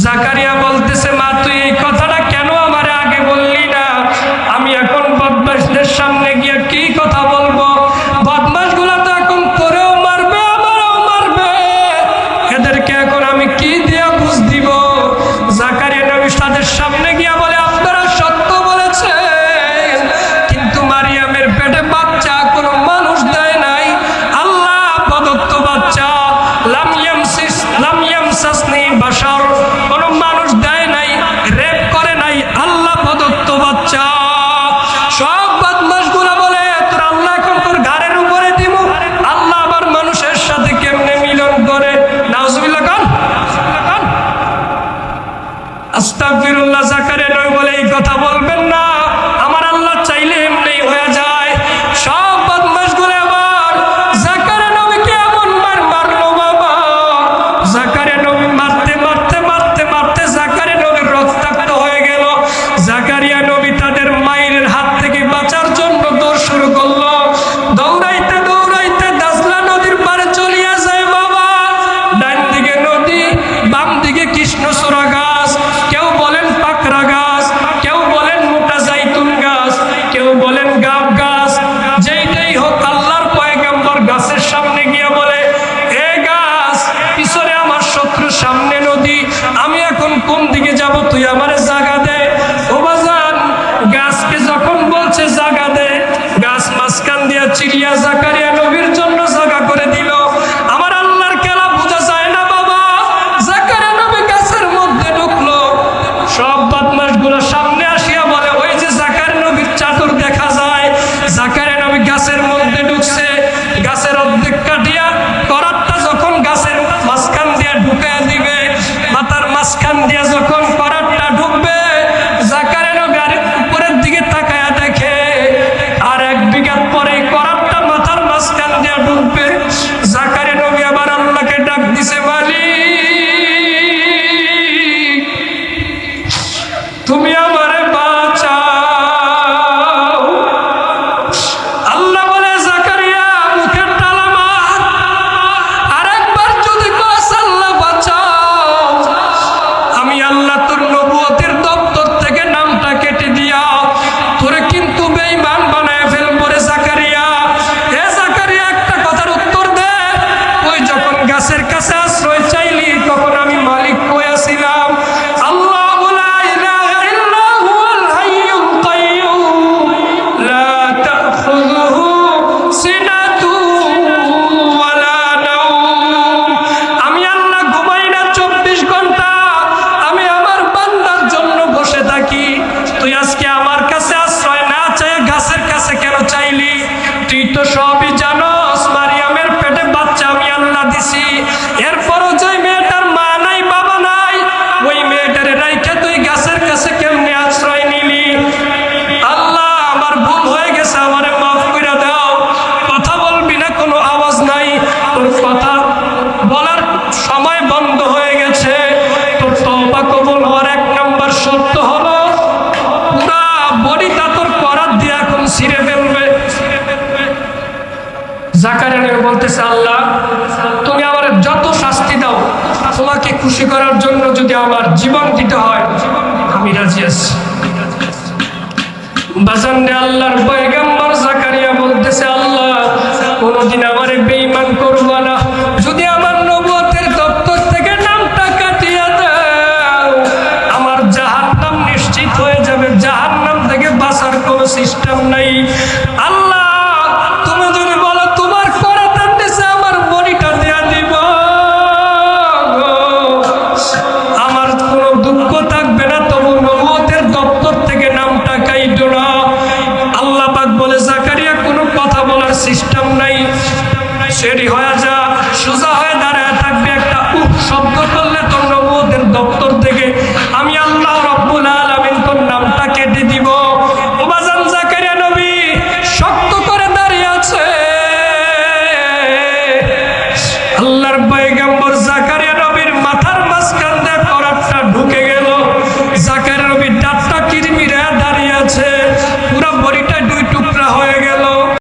জাকারিয়া বলতেছে, মা তুই এই কথাটা কেন আমারে আগে বললি না? আমি এখন বদমাশদের সামনে গিয়ে কি কথা বলবো? বদমাশগুলা তো এখন তোরেও মারবে, আমারও মারবে, এদেরকে এখন আমি কি দিয়া বুঝ দিব? জাকারিয়া নবী তাদের সামনে গিয়া বলে, আপনারা সত্য বলেছেন, কিন্তু মারিয়ামের পেটে বাচ্চা কোনো মানুষ দেয় নাই, আল্লাহ প্রদত্ত বাচ্চা। লাম ইয়ামসাসনি বাশার, কোনো মানুষ দেয় নাই, রেপ করে নাই, আল্লাহ প্রদত্ত বাচ্চা। সব বদমাশগুলো বলে, তোর আল্লাহ এখন তোর ঘাড়ের উপরে দিব, আল্লাহ আবার মানুষের সাথে কেমনে মিলন করে? নাউজুবিল্লাহ কান আস্তাগফিরুল্লাহ। জাকারিয়া নবী বলে, এই কথা বলবেন না, আমার আল্লাহ চাইলে এমনি হয়ে যায়। সব বদমাশগুলো আবার জাকারিয়া নবীকে এমন মারলো বাবা। জাকারিয়া নবী মারতে মারতে মারতে মারতে জাকারিয়া নবীর রক্তাক্ত হয়ে গেল। জাকারিয়া নবী তাদের মায়ের হাত থেকে বাঁচার জন্য দৌড় শুরু করলো। দৌড়াইতে দৌড়াইতে দাজলা নদীর পাড়ে চলিয়া যায় বাবা। ডান দিকে নদী, বাম দিকে কৃষ্ণচূড়া গাছ, কেউ বলেন পাকড়া গাছ, কেউ বলেন মোটা জাইতুন গাছ, কেউ বলেন গাব গাছ। যেইটাই হোক, আল্লাহর পয়গম্বর গাছের সামনে গিয়ে বলে, এ গাছ, পিছনে আমার শত্রু, সামনে নদী, আমি এখন কোন দিকে যাব? তুই আমারে জাগা দে। ও বাজান, গাছকে যখন বলছে জাগা দে, গাছ মাঝখান দিয়া চিড়িয়া জাকারিয়া নবীর জন্য জাগা করে দিল। আমার আল্লাহর খেলা বোঝা যায় না বাবা। জাকারিয়া নবী গাছের মধ্যে ঢুকলো। সব বদমাশগুলো সামনে আসিয়া বলে, ওই যে জাকারিয়া নবীর চাদর দেখা যায়। জাকারিয়া নবী গাছের মধ্যে ঢুকছে, গাছের অর্ধেক কাটিয়া করাতটা যখন গাছের মাঝখান দিয়া ঢুকাইয়া দিবে, মাথার মাঝখান দিয়া যখন করাতটা ঢুকবে, জাকারিয়া নবী আর উপরের দিকে তাকায়া দেখে, আর 1 বিঘা পরে করাতটা মাথার মাঝখান দিয়া ঢুকবে। জাকারিয়া নবী আবার আল্লাহকে ডাক দিছে, মালিক, তুমি আমারে বাঁচাও। আল্লাহ বলে, জাকারিয়া, মুখের তালা মার, আরেকবার যদি কস আল্লাহ বাঁচাও, আমি আল্লাহ তোর নবুয়তের দপ্তর থেকে নামটা কেটে দিয়া তোরে কিন্তু বেঈমান বানায় ফেলবো রে জাকারিয়া। হে জাকারিয়া, একটা কথার উত্তর দে, ওই যখন গাছের কাছে আশ্রয় চাইলি তখন আমি মালিক কইয়াছিলাম, আল্লাহু লা ইলাহা ইল্লা হুয়াল হাইয়ুল কাইয়্যুম লা তাখুযুহু সিনাতুন ওয়ালা নাওম। আমি আল্লাহ ঘুমাই না 24 ঘন্টা, আমি আমার বান্দার জন্য বসে থাকি। তুই আজকে আমার কাছে আশ্রয় না চাই গাছের কাছে কেন চাইলি? তুই তো সবই জানোস, মারিয়ামের পেটে বাচ্চা আমি আল্লাহ দিছি। এরপরও যে মেয়েটার মা নাই, বাবা নাই, ওই মেয়েটারে রাইখা তুই গাছের কাছে কেমনে আশ্রয় নিলি? আল্লাহ, আমার ভুল হয়ে গেছে, আমারে মাফ করে দাও। কথা বলবি না, কোনো আওয়াজ নাই, তোর কথা বলার সময় বন্ধ হয়ে গেছে। তোর তওবা কবুল হওয়ার 1 নম্বর শর্ত হলো, পুরা বডিটা তোর করাত দিয়ে এখন ছিঁড়ে ফেলবে। জাকারিয়া নবী বলতেছে, আল্লাহ, তুমি আমার যত শাস্তি দাও, তোমাকে খুশি করার জন্য যদি আমার জীবন দিতে হয়, আমি রাজি আছি। বাজানে আল্লাহর পয়গম্বর জাকারিয়া বলতেছে, আল্লাহ, কোনদিন আমারে বেঈমান করবা না। যদি আমার নবুয়তের দপ্তর থেকে নামটা কাটিয়ে দাও, আমার জাহান্নাম নিশ্চিত হয়ে যাবে। জাহান্নাম থেকে বাঁচার কোনো সিস্টেম নাই। আল্লাহ, তুমি যদি বলো তোমার করাতের নিচে আমার বডিটা দেয়া দিব, আমার কোনো দুঃখ থাকবে না, তবু নবুয়তের দপ্তর থেকে নামটা কাইটো না। আল্লাহ পাক বলে, জাকারিয়া, কোনো কথা বলার সিস্টেম নাই, সেটি হয়ে যা, সোজা হয়ে দাঁড়ায় থাকবে। একটা শব্দ করলে তোর নবুয়তের দপ্তর থেকে আমি আল্লাহ রব্বুল আলামিন তোর নামটা কেটে দিব। ও বাজান, জাকারিয়া নবী শক্ত করে দাঁড়িয়ে আছে। আল্লাহর পয়গম্বর